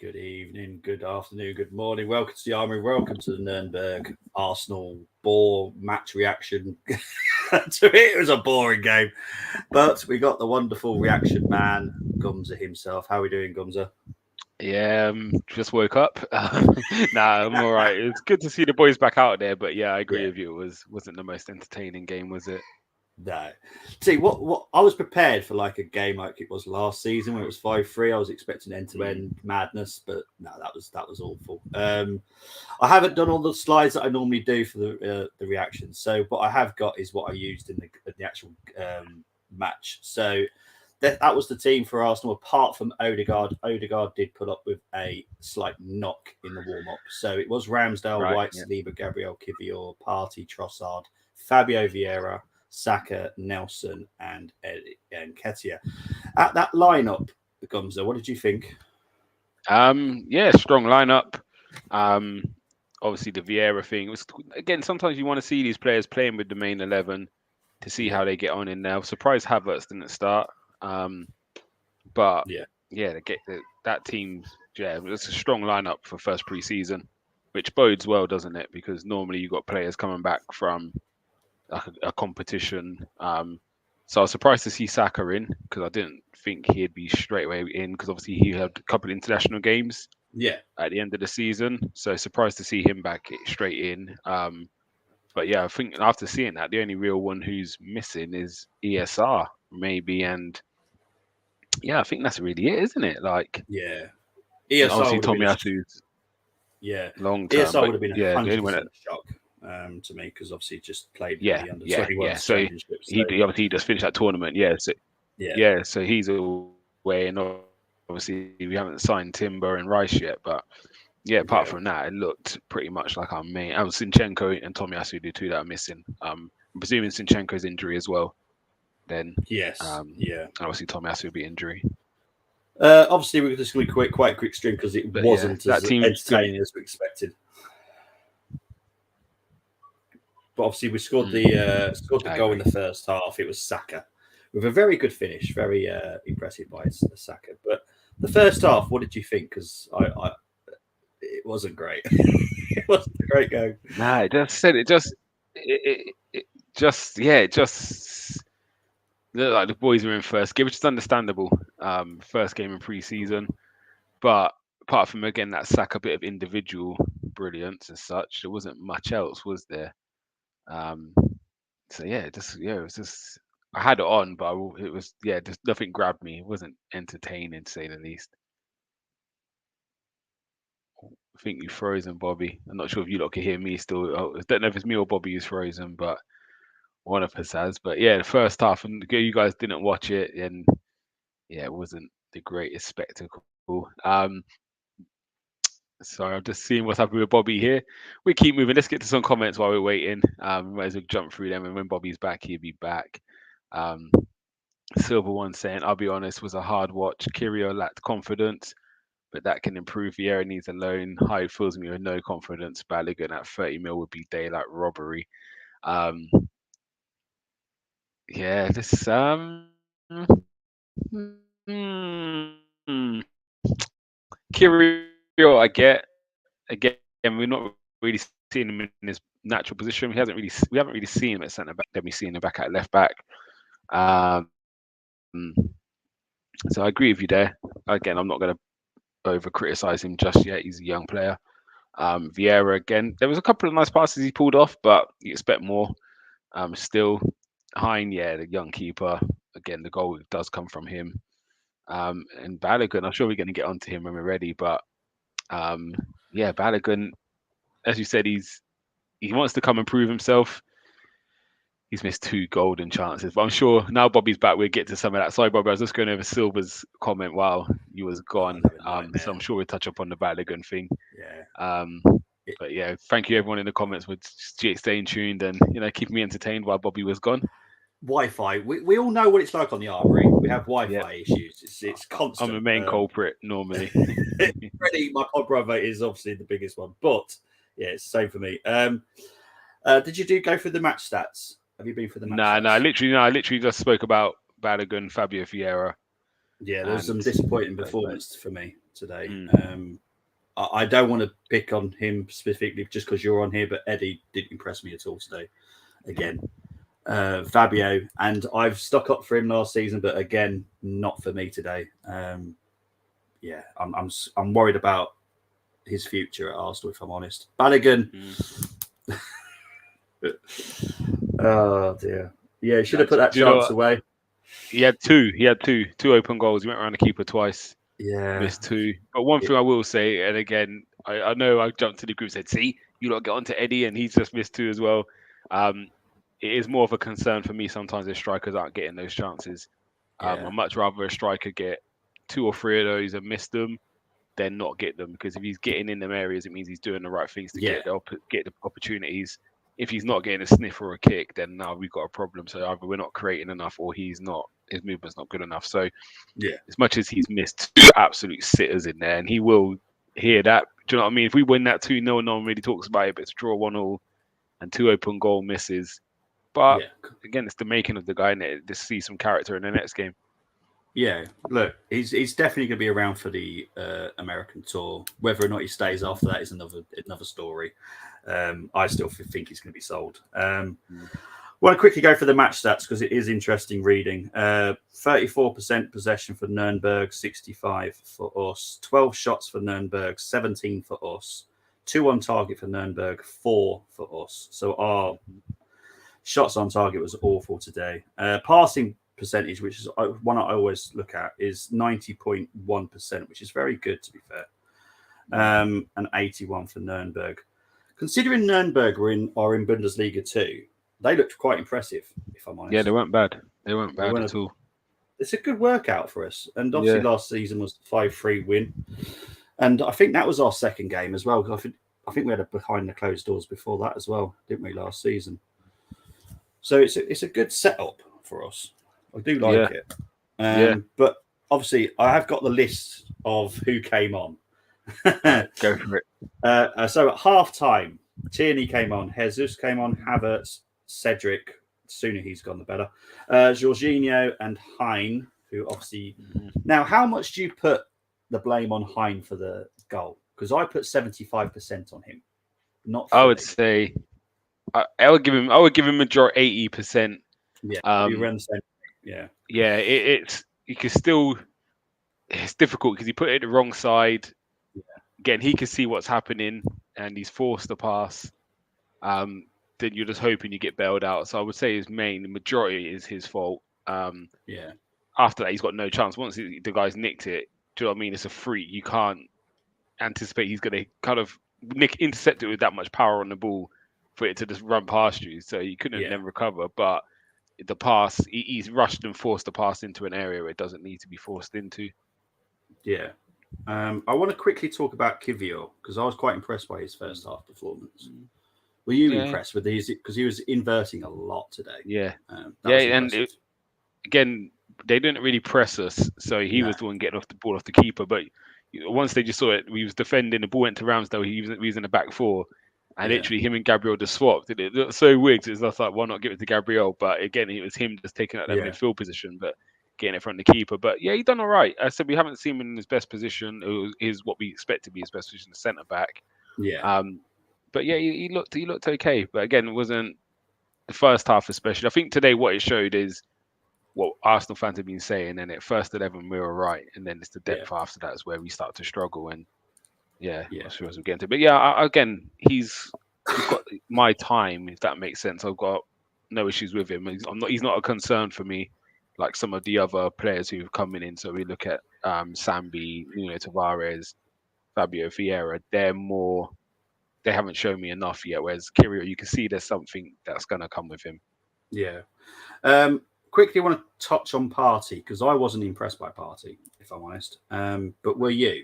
Good evening, good afternoon, good morning. Welcome to the Armoury. Welcome to the Nurnberg Arsenal bore match reaction. To it was a boring game, but we got the wonderful reaction man, Gumza himself. How are we doing, Gumza? Yeah, just woke up. Nah, I'm all right. It's good to see the boys back out there, but yeah, I agree Yeah, with you. Wasn't the most entertaining game, was it? no. See, what I was prepared for like a game like it was last season when it was 5-3. I was expecting end to Mm. end madness, but no, that was awful. I haven't done all the slides that I normally do for the reactions. So what I have got is what I used in the actual match. So that was the team for Arsenal. Apart from Odegaard, Odegaard did put up with a slight knock in the warm up. So it was Ramsdale, Right. White, Yeah. Saliba, Gabriel, Kivior, Partey, Trossard, Fabio Vieira, Saka, Nelson, and Ketia. At that lineup, Gumza, what did you think? Yeah, strong lineup. Um, Obviously the Vieira thing was again. Sometimes you want to see these players playing with the main 11 to see Yeah, how they get on in there. I was surprised Havertz didn't start. But yeah, yeah, that team. Yeah, it's a strong lineup for first preseason, which bodes well, doesn't it? Because normally you've got players coming back from like a competition. So I was surprised to see Saka in because I didn't think he'd be straight away in because obviously he had a couple of international games yeah. at the end of the season. So surprised to see him back straight in. But yeah, I think after seeing that, the only real one who's missing is ESR maybe, and yeah, I think that's really it, isn't it? Like Yeah. ESR obviously would have been Tommy a Asu's yeah. long term, ESR but would have been yeah, the only one 100% that a shock to me because obviously he just played in yeah, the under yeah, yeah. 21s So championship. So obviously he just finished that tournament. yeah, So he's away, and obviously we haven't signed Timber and Rice yet. But yeah, apart yeah, from that, it looked pretty much like our main. And Sinchenko and Tommy Asu, the two that are missing. I'm presuming Sinchenko's injury as well. Then, yes, um, yeah. obviously Tommy Asu will be injury. Obviously, we're just going to be quite a quick stream because it But yeah, wasn't that as team's gonna. entertaining as we expected. But obviously, we scored Mm, the I goal in agree. the first half. It was Saka with a very good finish, very impressive by Saka. But the first half, what did you think? Because I it wasn't great. It wasn't a great game. Nah, it just said it just yeah, it just looked like the boys were in first game, which is understandable. First game in pre-season, but apart from again that Saka bit of individual brilliance and such, there wasn't much else, was there? Um, so yeah, it was just I had it on, but it was yeah, just nothing grabbed me. It wasn't entertaining to say the least. I think you've frozen, Bobby. I'm not sure if you lot can hear me still. I don't know if it's me or Bobby who's frozen, but one of us has. But yeah, the first half, and you guys didn't watch it, and yeah, it wasn't the greatest spectacle. So I'm just seeing what's happening with Bobby here. We keep moving. Let's get to some comments while we're waiting. We might as well jump through them, and when Bobby's back, he'll be back. Um, Silver One saying, "I'll be honest, was a hard watch. Kirio lacked confidence, but that can improve. Vieira needs a loan. Hyde fills me with no confidence. Balogun at 30 mil would be daylight robbery." Um, yeah, this Kirio, I get. Again, we're not really seeing him in his natural position. We haven't really seen him at centre back. Then we see him back at left back. Um, so I agree with you there. Again, I'm not going to over criticize him just yet. He's a young player. Vieira again. There was a couple of nice passes he pulled off, but you expect more. Still, Hein, yeah, the young keeper. Again, the goal does come from him. And Balogun, I'm sure we're going to get onto him when we're ready, but um, yeah, Balogun, as you said, he wants to come and prove himself. He's missed two golden chances, but I'm sure now Bobby's back, we'll get to some of that. Sorry, Bobby, I was just going over Silver's comment while you was Oh, gone. they're a So nightmare. I'm sure we'll touch up on the Balogun thing. Yeah. Um, It, but yeah, thank you everyone in the comments for staying tuned and keeping me entertained while Bobby was gone. Wi-Fi. We all know what it's like on the Armory. We have Yeah, Wi-Fi issues. It's I'm constant. a main culprit normally. Freddie, my pod brother, is obviously the biggest one, but yeah, it's the same for me. Did you go for the match stats? Have you been for the match Nah, stats? literally, no. I literally just spoke about Balogun, Fabio Vieira. Yeah, there was some And disappointing performance for me today. Mm. I don't want to pick on him specifically just because you're on here, but Eddie didn't impress me at all today. Again, Fabio, and I've stuck up for him last season, but again, not for me today. Yeah, I'm worried about his future at Arsenal, if I'm honest. Balogun. Oh dear. Yeah, he should have put that Do you know chance what? away. He had two open goals. He went around the keeper twice, Yeah. missed two. But one thing I will say, and again, I know I jumped to the group and said, see, you lot get onto Eddie, and he's just missed two as well. It is more of a concern for me sometimes if strikers aren't getting those chances. I'd much rather a striker get 2 or 3 of those and miss them than not get them, because if he's getting in them areas, it means he's doing the right things to get the opportunities. If he's not getting a sniff or a kick, then now we've got a problem. So either we're not creating enough, or his movement's not good enough. So as much as he's missed 2 absolute sitters in there, and he will hear that. Do you know what I mean? If we win that 2-0, no one really talks about it, but it's draw 1-1 and 2 open goal misses. But again, it's the making of the guy, innit? To see some character in the next game. Yeah, look, he's definitely going to be around for the American tour. Whether or not he stays after that is another story. I still think he's going to be sold. Want to quickly go for the match stats because it is interesting reading. 34% possession for Nurnberg, 65 for us. 12 shots for Nurnberg, 17 for us. 2 on target for Nurnberg, 4 for us. So our shots on target was awful today. Passing percentage, which is one I always look at, is 90.1%, which is very good, to be fair. And 81 for Nurnberg. Considering Nurnberg are in Bundesliga 2, they looked quite impressive, if I'm honest. Yeah, they weren't bad. They weren't bad at all. It's a good workout for us. And obviously last season was a 5-3 win. And I think that was our second game as well. Because I think we had a behind the closed doors before that as well, didn't we, last season? So it's a good setup for us. I do like it. But obviously, I have got the list of who came on. Go for it. So at half time, Tierney came on, Jesus came on, Havertz, Cedric, the sooner he's gone, the better. Jorginho and Hein, who obviously... Now, how much do you put the blame on Hein for the goal? Because I put 75% on him. Not 30. I would say... I would give him majority 80%. Yeah, you run the same. Yeah. Yeah, it's difficult because he put it at the wrong side. Yeah. Again, he can see what's happening and he's forced the pass. Then you're just hoping you get bailed out. So I would say his majority is his fault. After that, he's got no chance. Once the guy's nicked it, do you know what I mean? It's a free. You can't anticipate he's going to kind of intercept it with that much power on the ball for it to just run past you. So he couldn't then recover. But the pass, he's rushed and forced the pass into an area where it doesn't need to be forced into. Yeah. I want to quickly talk about Kivior because I was quite impressed by his first half performance. Were you impressed with these? Because he was inverting a lot today. Yeah. Again, they didn't really press us. So he was the one getting off the ball off the keeper. But once they just saw it, we was defending, the ball went to Ramsdale, he was in the back 4. And literally him and Gabriel just swapped. It looked so weird. It's just like, why not give it to Gabriel? But again, it was him just taking out that midfield position, but getting it from the keeper. But yeah, he done all right. I said we haven't seen him in his best position. It is what we expect to be his best position, the centre back. Yeah. But yeah, he looked okay. But again, it wasn't the first half especially. I think today what it showed is what Arsenal fans have been saying. And at first 11 we were right, and then it's the depth after that is where we start to struggle. And I'm sure as we get into. But again, he's got my time, if that makes sense. I've got no issues with him. He's not a concern for me, like some of the other players who've come in. So we look at Sambi, Tavares, Fabio Vieira. They haven't shown me enough yet. Whereas Kirio, you can see there's something that's going to come with him. Yeah. Quickly, I want to touch on Partey because I wasn't impressed by Partey, if I'm honest. But were you?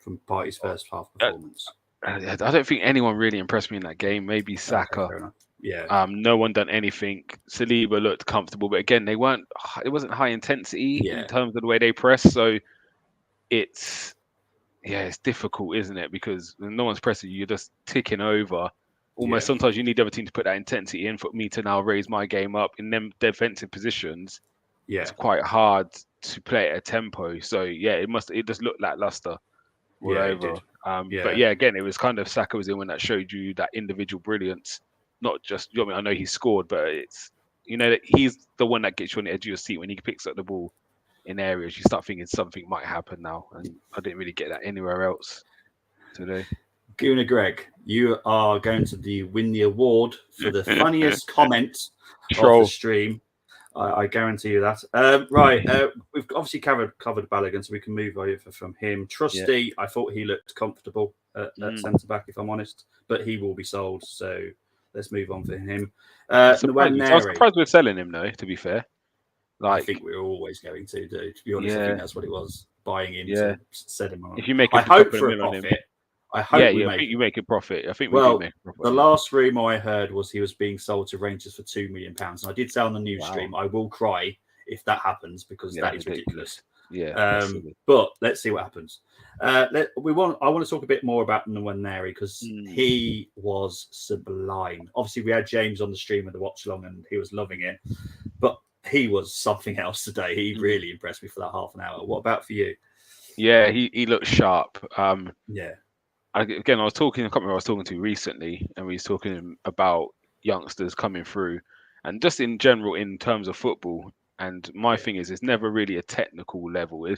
From Partey's first half performance. I don't think anyone really impressed me in that game. Maybe Saka. Okay, no one done anything. Saliba looked comfortable, but again, it wasn't high intensity in terms of the way they press. So it's difficult, isn't it? Because when no one's pressing you, you're just ticking over. Almost sometimes you need the other team to put that intensity in for me to now raise my game up in them defensive positions. Yeah, it's quite hard to play at a tempo. So yeah, it does look lackluster all yeah, it over. did. Yeah, But yeah, again, it was kind of Saka was the one that showed you that individual brilliance. Not just, you know, I know he scored, but it's, you know, that he's the one that gets you on the edge of your seat when he picks up the ball in areas. You start thinking something might happen now, and I didn't really get that anywhere else today. Guna Greg, you are going to win the award for the funniest comment of the Troll. stream. I guarantee you that. Right, we've obviously covered Balogun, so we can move over from him. Trusty, I thought he looked comfortable at centre back, if I'm honest, but he will be sold. So let's move on for him. I was Nwaneri, surprised we're selling him though. To be fair, I like, think we're always going to do. To be honest, I yeah, think that's what it was. Buying him yeah. to set him on. If you make I a hope couple of for a mil on him, profit. I yeah, hope we I make. think you make a profit. I think we do Well, make a profit. the last rumour I heard was he was being sold to Rangers for £2 million. And I did say on the news stream, I will cry if that happens because that is ridiculous. Yeah, but let's see what happens. I want to talk a bit more about Nwaneri because he was sublime. Obviously, we had James on the stream with the watch along and he was loving it, but he was something else today. He really impressed me for that half an hour. What about for you? Yeah, he looked sharp. Yeah. Again, I can't remember who I was talking to recently, and we was talking about youngsters coming through, and just in general in terms of football. And my thing is, it's never really a technical level.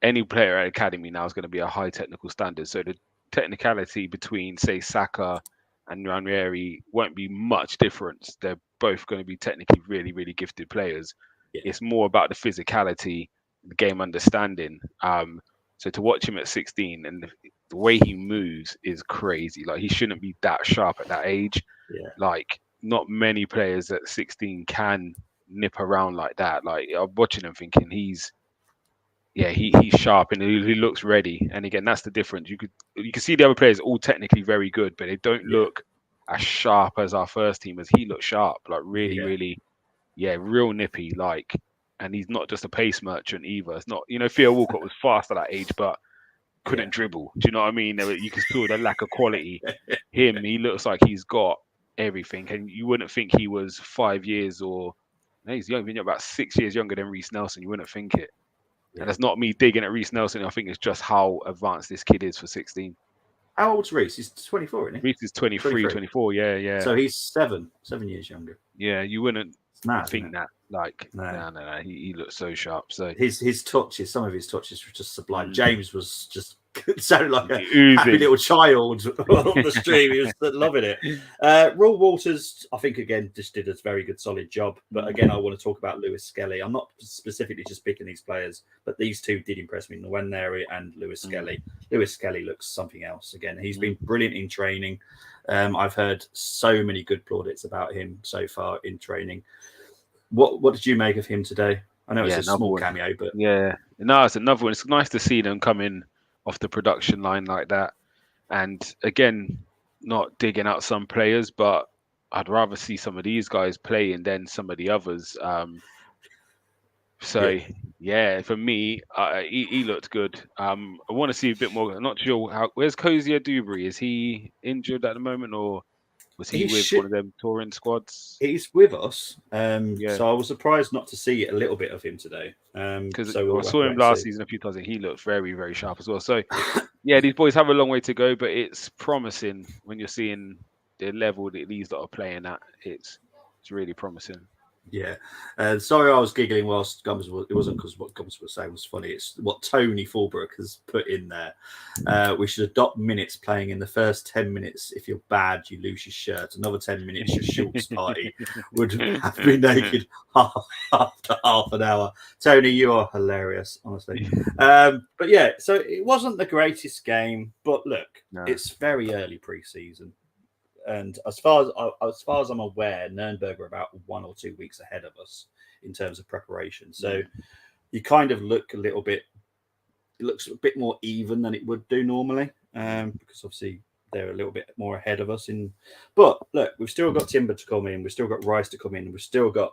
Any player at academy now is going to be a high technical standard. So the technicality between, say, Saka and Nurnberg won't be much difference. They're both going to be technically really, really gifted players. Yeah. It's more about the physicality, the game understanding. So to watch him at 16 and the way he moves is crazy. Like, he shouldn't be that sharp at that age. Yeah. Like, not many players at 16 can nip around like that. Like, I'm watching him thinking he's sharp and he looks ready. And again, that's the difference. You can see the other players all technically very good, but they don't look as sharp as our first teamers. He looks sharp, like really, really, real nippy. Like, and he's not just a pace merchant either. It's not, Theo Walcott was fast at that age, but couldn't dribble. Do you know what I mean? You can feel the lack of quality. Him, he looks like he's got everything, and you wouldn't think he was 5 years or no, he's young, about 6 years younger than Reece Nelson. You wouldn't think it. And that's not me digging at Reece Nelson. I think it's just how advanced this kid is for 16. How old's Reece? He's 24, isn't he? Reece is 23, 24. Yeah. So he's 7 years younger. Yeah, you wouldn't mad, think that. Like, no. He looks so sharp. So his touches, some of his touches were just sublime. James was just sounded like a happy little child on the stream. He was loving it. Raw Waters, I think, again, just did a very good, solid job. But again, I want to talk about Lewis Skelly. I'm not specifically just picking these players, but these two did impress me, Nwaneri and Lewis Skelly. Lewis Skelly looks something else. Again, he's been brilliant in training. I've heard so many good plaudits about him so far in training. What did you make of him today? I know it's a small cameo, but it's another one. It's nice to see them come in off the production line like that. And again, not digging out some players, but I'd rather see some of these guys playing than some of the others. For me, he looked good. I want to see a bit more. I'm not sure where's Cozier Dewberry? Is he injured at the moment, or was he with one of them touring squads? He's with us. So I was surprised not to see a little bit of him today. Because I saw him last season a few times and he looked very, very sharp as well. So, these boys have a long way to go, but it's promising when you're seeing the level that these that are playing at. It's really promising. Yeah. Sorry, I was giggling whilst Gums was. It wasn't because what Gums was saying was funny. It's what Tony Fulbrook has put in there. We should adopt minutes playing in the first 10 minutes. If you're bad, you lose your shirt. Another 10 minutes, your shorts party would have been naked after half an hour. Tony, you are hilarious, honestly. But yeah, so it wasn't the greatest game. But look, it's very early preseason. And as far as I'm aware, Nurnberg are about 1 or 2 weeks ahead of us in terms of preparation. So you kind of look a little bit. It looks a bit more even than it would do normally, because obviously they're a little bit more ahead of us. But look, we've still got Timber to come in. We've still got Rice to come in. We've still got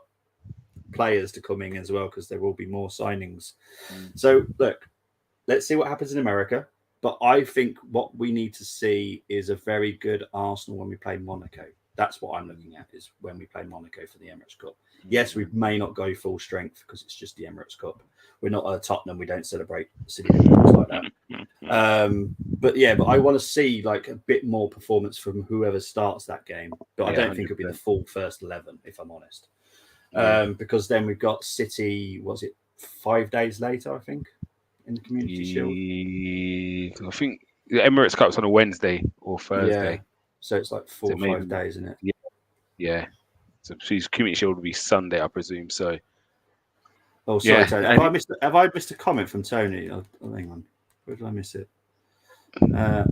players to come in as well because there will be more signings. So look, let's see what happens in America. But I think what we need to see is a very good Arsenal when we play Monaco. That's what I'm looking at, is when we play Monaco for the Emirates Cup. Yes, we may not go full strength because it's just the Emirates Cup. We're not a Tottenham. We don't celebrate city like that. But I want to see like a bit more performance from whoever starts that game. But I don't think it'll be the full first 11, if I'm honest. Because then we've got City, was it 5 days later, I think, in the Community Shield? I think the Emirates Cup's on a Wednesday or Thursday. Yeah. So it's like 4 or 5 days, isn't it? Yeah. So Community Shield will be Sunday, I presume. So. Oh, sorry, Tony. Have I missed a comment from Tony? Oh, hang on. Where did I miss it?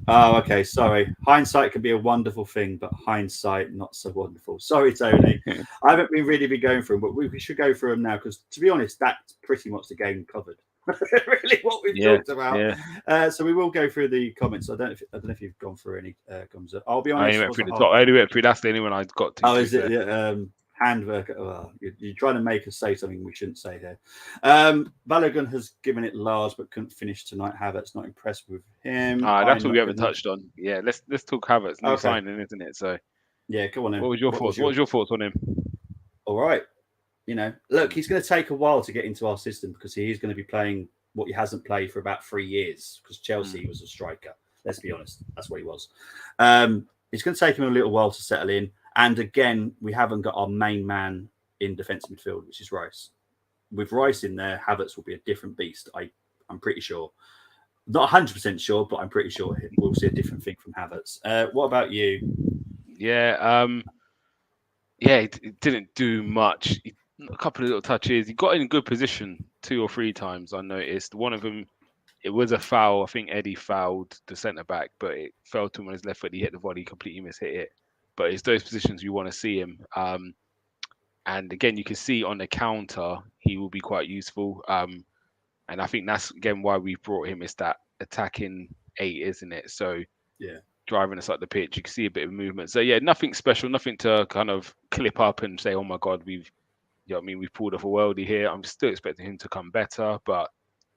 Okay. Sorry. Hindsight can be a wonderful thing, but hindsight not so wonderful. Sorry, Tony. I haven't really been going through them, but we should go through them now because, to be honest, that's pretty much the game covered. Really, what we've talked about. Yeah. So we will go through the comments. I don't know if you've gone through any comments. I'll be honest. I went through the top. I only went through. That's the only one I got to. Oh, is it? Yeah. Handwork. Well, you're trying to make us say something we shouldn't say here. Balogun has given it large, but couldn't finish tonight. Havertz not impressed with him. That's what we haven't touched on. Yeah, let's talk Havertz. New signing, isn't it? So yeah, come on. Then. What was your thoughts? What was your thoughts on him? All right. Look, he's going to take a while to get into our system because he is going to be playing what he hasn't played for about 3 years. Because Chelsea was a striker. Let's be honest, that's what he was. It's going to take him a little while to settle in. And again, we haven't got our main man in defensive midfield, which is Rice. With Rice in there, Havertz will be a different beast. I'm pretty sure. Not 100% sure, but I'm pretty sure we'll see a different thing from Havertz. What about you? Yeah, he didn't do much. A couple of little touches. He got in good position 2 or 3 times, I noticed. One of them, it was a foul. I think Eddie fouled the centre-back, but it fell to him on his left foot. He hit the volley, completely mishit it. But it's those positions you want to see him. And again, you can see on the counter, he will be quite useful. And I think that's, again, why we brought him. It's that attacking 8, isn't it? So driving us up the pitch, you can see a bit of movement. So, yeah, nothing special, nothing to kind of clip up and say, oh, my God, we've pulled off a worldie here. I'm still expecting him to come better. But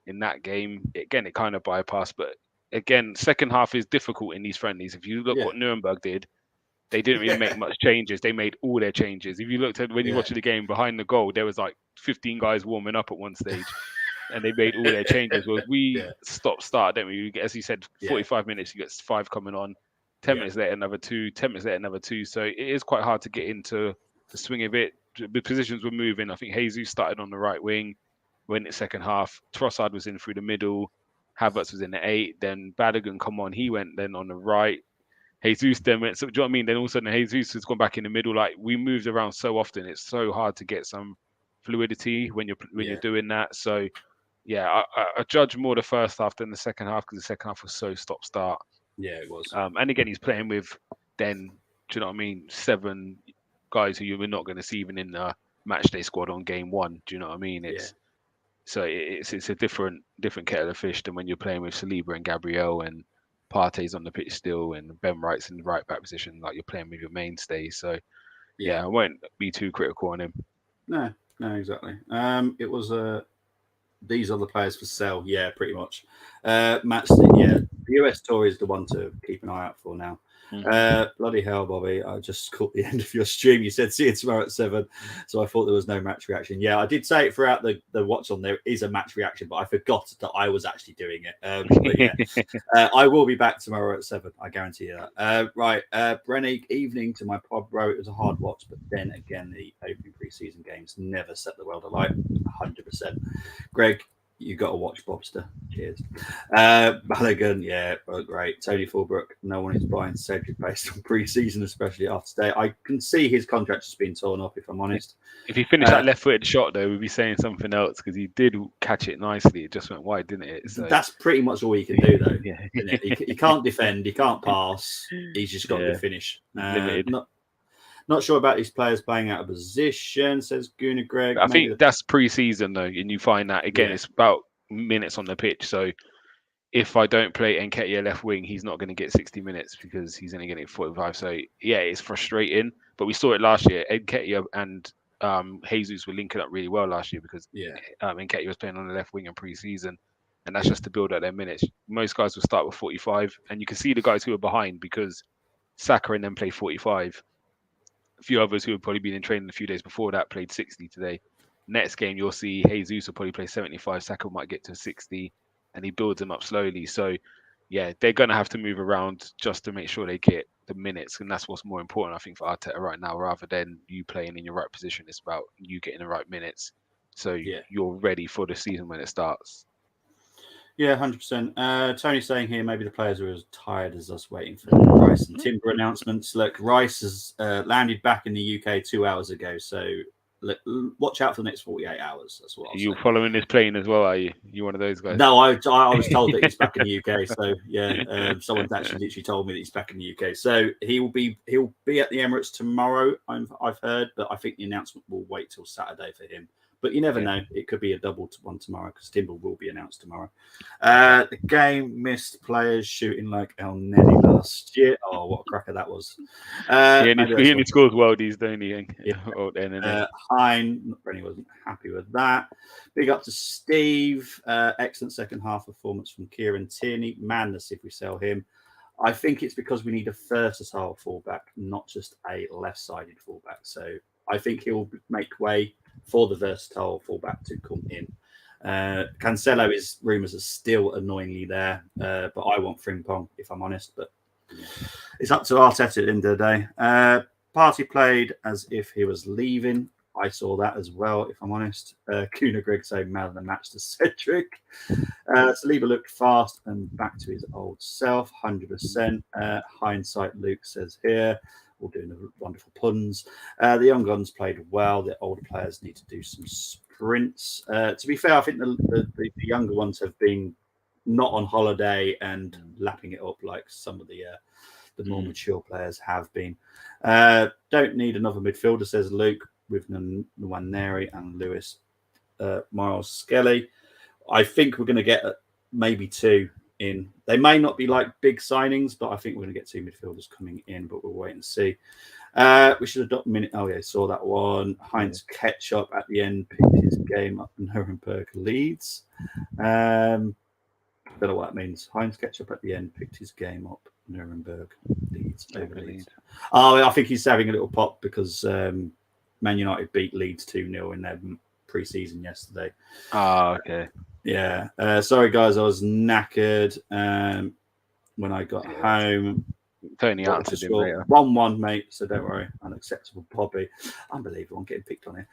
in that game, again, it kind of bypassed. But, again, second half is difficult in these friendlies. If you look what Nurnberg did, they didn't really make much changes. They made all their changes. If you looked at when you watched the game behind the goal, there was like 15 guys warming up at one stage, and they made all their changes. Well, we start, don't we? As you said, 45 minutes, you get 5 coming on. 10 minutes later, another 2. 10 minutes later, another 2. So it is quite hard to get into the swing of it. The positions were moving. I think Jesus started on the right wing, went in the second half. Trossard was in through the middle. Havertz was in the 8. Then Balogun come on. He went then on the right. Jesus then went, so do you know what I mean? Then all of a sudden Jesus has gone back in the middle. Like, we moved around so often, it's so hard to get some fluidity when you're doing that. So yeah, I judge more the first half than the second half because the second half was so stop-start. Yeah, it was. And again, he's playing with then, do you know what I mean, 7 guys who you were not going to see even in the match day squad on game 1. Do you know what I mean? So it's a different kettle of fish than when you're playing with Saliba and Gabriel and Partey's on the pitch still, and Ben Wright's in the right back position, like you're playing with your mainstay. So, I won't be too critical on him. No, exactly. It was these are the players for sale. Yeah, pretty much. Matt, the US tour is the one to keep an eye out for now. Bloody hell, Bobby! I just caught the end of your stream. You said see you tomorrow at 7, so I thought there was no match reaction. Yeah, I did say it throughout the watch on. There is a match reaction, but I forgot that I was actually doing it. But I will be back tomorrow at 7. I guarantee you that. Right, Brenny, evening to my pod, bro. It was a hard watch, but then again, the opening pre-season games never set the world alight. 100%. Greg, you got to watch Bobster. Cheers. Balogun, great. Tony Fulbrook, no one is buying Cedric based on pre-season, especially after today. I can see his contract has been torn up, if I'm honest. If he finished that left-footed shot, though, we'd be saying something else because he did catch it nicely. It just went wide, didn't it? So that's pretty much all he can do, though. Isn't it? He can't defend. He can't pass. He's just got to finish. Not sure about these players playing out of position, says Gunnar Greg. I think that's pre-season, though, and you find that, again, it's about minutes on the pitch. So if I don't play Nketiah left wing, he's not going to get 60 minutes because he's only getting 45. So, it's frustrating. But we saw it last year. Nketiah and Jesus were linking up really well last year because Nketiah was playing on the left wing in pre-season. And that's just to build up their minutes. Most guys will start with 45. And you can see the guys who are behind because Saka and them play 45. few others who have probably been in training a few days before that played 60 today. Next game, you'll see Jesus will probably play 75. Saka might get to 60, and he builds them up slowly. So, yeah, they're going to have to move around just to make sure they get the minutes. And that's what's more important, I think, for Arteta right now, rather than you playing in your right position. It's about you getting the right minutes. So you're ready for the season when it starts. Yeah, 100%. Tony's saying here maybe the players are as tired as us waiting for Rice and Timber announcements. Look, Rice has landed back in the UK 2 hours ago, so look, watch out for the next 48 hours. That's what I'll You say. following this plane as well, are you? You one of those guys? No, I was told that he's back in the UK. So yeah, someone's actually literally told me that he's back in the UK. So he'll be at the Emirates tomorrow. I've heard, but I think the announcement will wait till Saturday for him. But you never know. It could be a double one tomorrow because Timber will be announced tomorrow. The game missed players shooting like El Neni last year. Oh, what a cracker that was. He only scores worldies, don't he? Hein, Brenny wasn't happy with that. Big up to Steve. Excellent second half performance from Kieran Tierney. Madness if we sell him. I think it's because we need a versatile fullback, not just a left-sided fullback. So I think he'll make way for the versatile fullback to come in. Cancelo is rumours are still annoyingly there, but I want Frimpong if I'm honest. But it's up to Arteta at the end of the day. Party played as if he was leaving. I saw that as well, if I'm honest. Kuna Greg saying man of the match to Cedric. Saliba looked fast and back to his old self, 100%. Hindsight, Luke says here. All doing the wonderful puns. The young guns played well. The older players need to do some sprints. To be fair, I think the younger ones have been not on holiday and lapping it up like some of the more mature players have been. Don't need another midfielder, says Luke, with Nwaneri and Lewis Miles Skelly. I think we're going to get maybe two in. They may not be like big signings, but I think we're going to get two midfielders coming in, but we'll wait and see. We should have done a minute. Oh, yeah, saw that one. Heinz Ketchup at the end picked his game up in Nurnberg Leeds. I don't know what that means. Heinz Ketchup at the end picked his game up Nuremberg Leeds over Leeds. Oh, I think he's having a little pop because Man United beat Leeds 2-0 in their pre-season yesterday. Oh, okay. Yeah. Sorry, guys, I was knackered when I got home. Tony answered him later. 1-1, mate, so don't worry. Unacceptable Bobby. Unbelievable. I'm getting picked on here.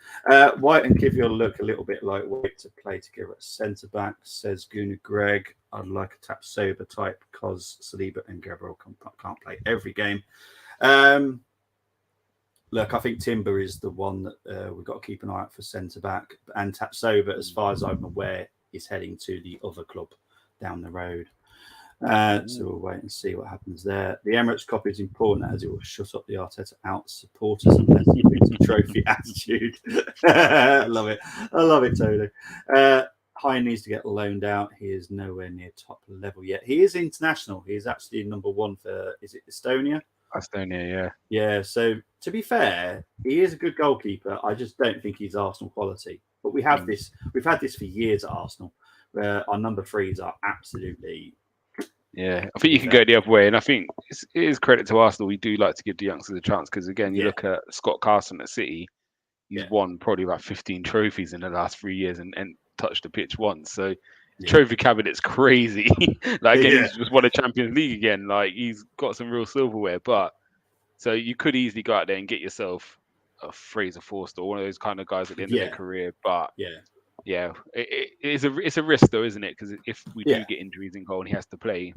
White and Kivior look a little bit lightweight to play together at centre-back, says Guna Greg. I'd like a tap sober type because Saliba and Gabriel can't play every game. Look, I think Timber is the one that we've got to keep an eye out for centre-back. And Tapsoba, as far as I'm aware, is heading to the other club down the road. So we'll wait and see what happens there. The Emirates copy is important as it will shut up the Arteta out supporters unless he brings a trophy attitude. I love it. I love it, Tony. Hein needs to get loaned out. He is nowhere near top level yet. He is international. He is actually number one for, is it Estonia? Estonia, yeah. Yeah, so to be fair, he is a good goalkeeper. I just don't think he's Arsenal quality. But we have this. We've had this for years at Arsenal, where our number threes are absolutely. Yeah, I think you can go the other way, and I think it is credit to Arsenal. We do like to give the youngsters a chance because, again, you look at Scott Carson at City. He's won probably about 15 trophies in the last 3 years and touched the pitch once. So trophy cabinet's crazy. He's just won a Champions League again. Like, he's got some real silverware. But so you could easily go out there and get yourself a Fraser Forster, one of those kind of guys at the end of their career. But it's a risk though, isn't it? Because if we do get injuries in goal and he has to play,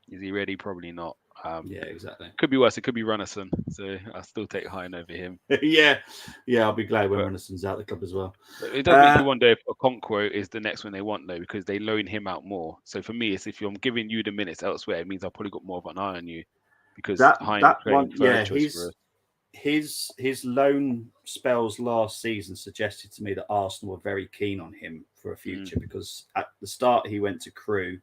is he ready? Probably not. Exactly. Could be worse. It could be Runnison. So I'll still take Hein over him. I'll be glad when Runnison's out of the club as well. It does make you wonder if Okonkwo is the next one they want though, because they loan him out more. So for me, it's if I'm giving you the minutes elsewhere, it means I've probably got more of an eye on you because Hein is playing third choice for us. His loan spells last season suggested to me that Arsenal were very keen on him for a future because at the start he went to Crewe.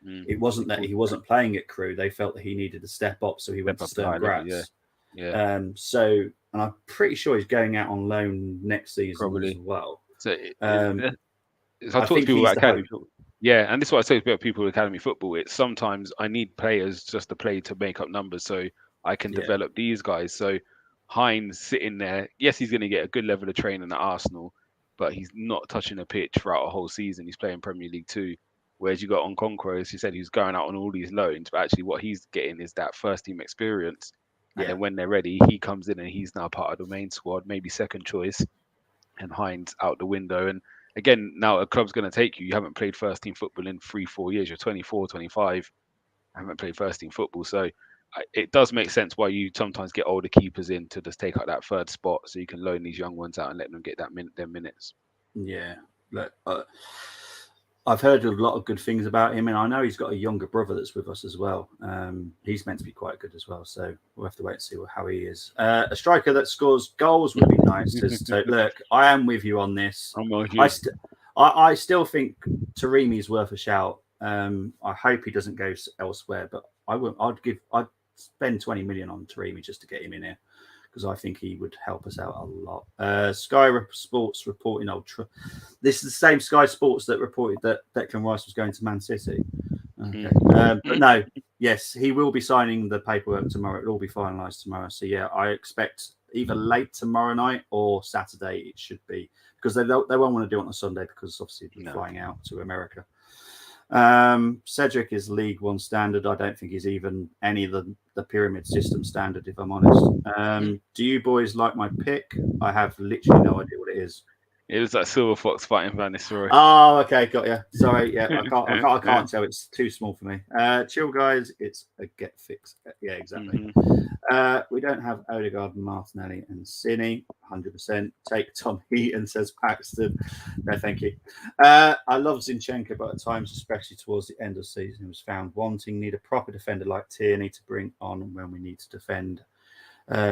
It wasn't that he wasn't playing at Crewe. They felt that he needed to step up, so he went to Sturm Graz. And I'm pretty sure he's going out on loan next season as well. So I talk to people about academy football. Yeah, and this is what I say about people with academy football. It's sometimes I need players just to play to make up numbers so I can develop these guys. So Hein sitting there. Yes, he's going to get a good level of training at Arsenal, but he's not touching a pitch throughout a whole season. He's playing Premier League 2. Whereas you got Okonkwo, as you said, he's going out on all these loans, but actually what he's getting is that first team experience. And then when they're ready, he comes in and he's now part of the main squad, maybe second choice, and Hines out the window. And again, now a club's going to take you. You haven't played first team football in 3-4 years. You're 24, 25. Haven't played first team football. So it does make sense why you sometimes get older keepers in to just take up that third spot so you can loan these young ones out and let them get them minutes. Yeah. Look, I've heard a lot of good things about him, and I know he's got a younger brother that's with us as well. He's meant to be quite good as well, so we'll have to wait and see how he is. A striker that scores goals would be nice. So, look, I am with you on this. I still think Taremi's worth a shout. I hope he doesn't go elsewhere, but I'd spend 20 million on Taremi just to get him in here, because I think he would help us out a lot. Sky Sports reporting this is the same Sky Sports that reported that Declan Rice was going to Man City. Okay. But no, yes, he will be signing the paperwork tomorrow. It'll all be finalised tomorrow. So yeah, I expect either late tomorrow night or Saturday it should be, because they won't want to do it on a Sunday because obviously they're flying out to America. Cedric is League One standard. I don't think he's even any of the pyramid system standard, if I'm honest. Do you boys like my pick? I have literally no idea what it is. It was like Silver Fox fighting Van Nistelrooy. Oh, okay, got you. Sorry, yeah, I can't tell. It's too small for me. Chill, guys. It's a get fixed. Yeah, exactly. We don't have Odegaard, Martinelli, and Cine. 100%. Take Tom Heaton, says Paxton. No, thank you. I love Zinchenko, but at times, especially towards the end of the season, he was found wanting. Need a proper defender like Tierney to bring on when we need to defend.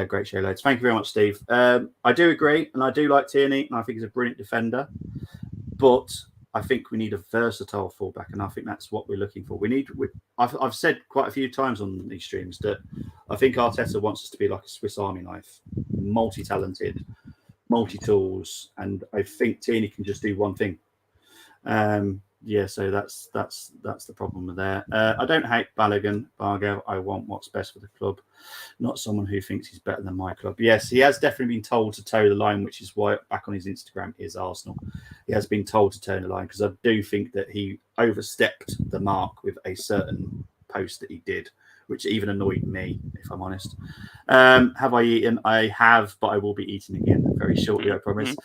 Great show, loads. Thank you very much, Steve. I do agree, and I do like Tierney, and I think he's a brilliant defender. But I think we need a versatile fullback, and I think that's what we're looking for. I've said quite a few times on these streams that I think Arteta wants us to be like a Swiss Army knife, multi-talented, multi-tools, and I think Tierney can just do one thing. So that's the problem there. I don't hate Bargo. I want what's best for the club, not someone who thinks he's better than my club. Yes, he has definitely been told to toe the line, which is why back on his Instagram is Arsenal. He has been told to toe the line, because I do think that he overstepped the mark with a certain post that he did, which even annoyed me, if I'm honest. Have I eaten? I have, but I will be eating again very shortly, I promise.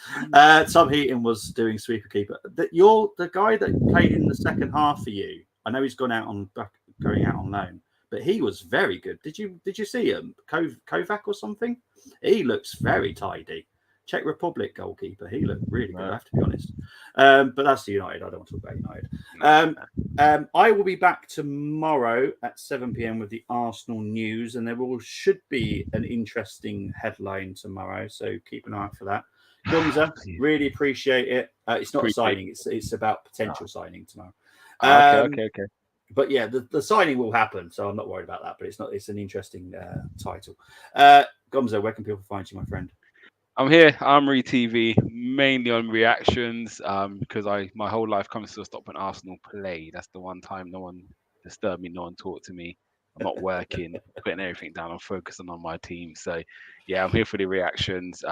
Tom Heaton was doing sweeper keeper. You're the guy that played in the second half for you. I know he's going out on loan, but he was very good. Did you see him? Kovac or something? He looks very tidy. Czech Republic goalkeeper. He looked really good, I have to be honest. But that's the United. I don't want to talk about United. I will be back tomorrow at 7 p.m. with the Arsenal news, and there should be an interesting headline tomorrow, so keep an eye out for that. Gumza, really appreciate it. It's not a signing; it's about potential signing tomorrow. Okay. But yeah, the signing will happen, so I'm not worried about that. But it's not. It's an interesting title. Gumza, where can people find you, my friend? I'm here, Armoury TV, mainly on reactions, because my whole life comes to a stop when Arsenal play. That's the one time no one disturbed me, no one talked to me. I'm not working, putting everything down. I'm focusing on my team. So, yeah, I'm here for the reactions.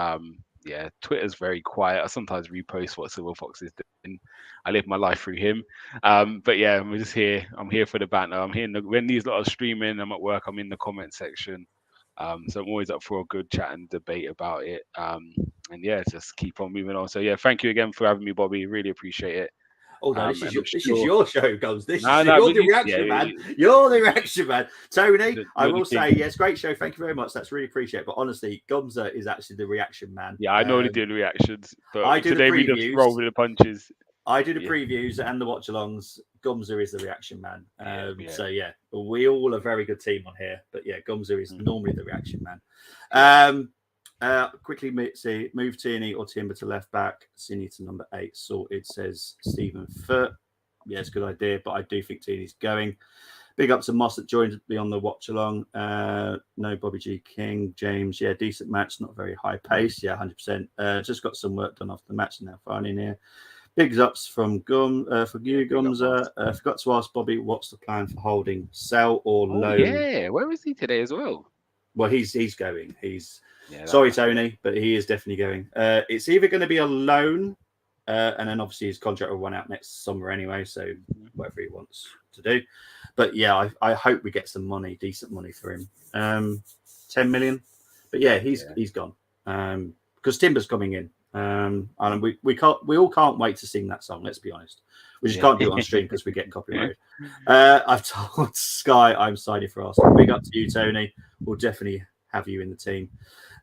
Twitter's very quiet. I sometimes repost what Silver Fox is doing. I live my life through him. But yeah, I'm just here. I'm here for the banter. I'm here when these lot are streaming. I'm at work. I'm in the comment section. So I'm always up for a good chat and debate about it. And yeah, just keep on moving on. So yeah, thank you again for having me, Bobby. Really appreciate it. Oh no, this is your show, Gums. You're the reaction man. You're the reaction man. Tony, I will say, yes, great show. Thank you very much. That's really appreciated. But honestly, Gumza is actually the reaction man. Yeah, I normally do the reactions, but today we just roll with the punches. I do the previews and the watch-alongs. Gumza is the reaction man. So yeah, we all a very good team on here. But yeah, Gumza is normally the reaction man. Quickly move Tierney or Timber to left back. Cine to number 8. Sorted, says Stephen Foot. Yeah, it's a good idea, but I do think Tierney's going. Big up to Moss that joined me on the watch along. No Bobby G King, James. Yeah, decent match, not very high pace. Yeah, 100%. Just got some work done after the match and now finally in here. Big ups from for you, Gumza. Forgot to ask Bobby, what's the plan for holding, sell or loan? Yeah, where is he today as well? Well, he's going. Yeah, Sorry, Tony, but he is definitely going. It's either going to be a loan, and then obviously his contract will run out next summer anyway. So whatever he wants to do. But yeah, I hope we get some money, decent money for him. 10 million. But yeah, he's gone. Because Timber's coming in. And we all can't wait to sing that song. Let's be honest. We just can't do it on stream because we get copyrighted. I've told Sky I'm signing for Arsenal. Big up to you, Tony. We'll definitely have you in the team.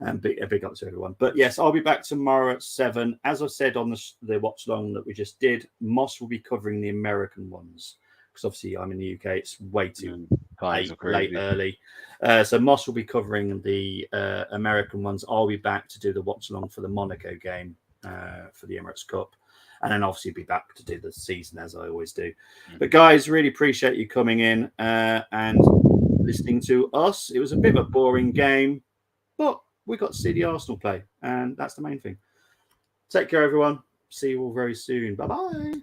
And a big up to everyone. But yes, I'll be back tomorrow at 7. As I said on the watch long that we just did, Moss will be covering the American ones. Because obviously I'm in the UK. It's way too late early. So Moss will be covering the American ones. I'll be back to do the watch along for the Monaco game for the Emirates Cup. And then obviously be back to do the season as I always do. But guys, really appreciate you coming in and listening to us. It was a bit of a boring game, but we got to see the Arsenal play. And that's the main thing. Take care, everyone. See you all very soon. Bye-bye.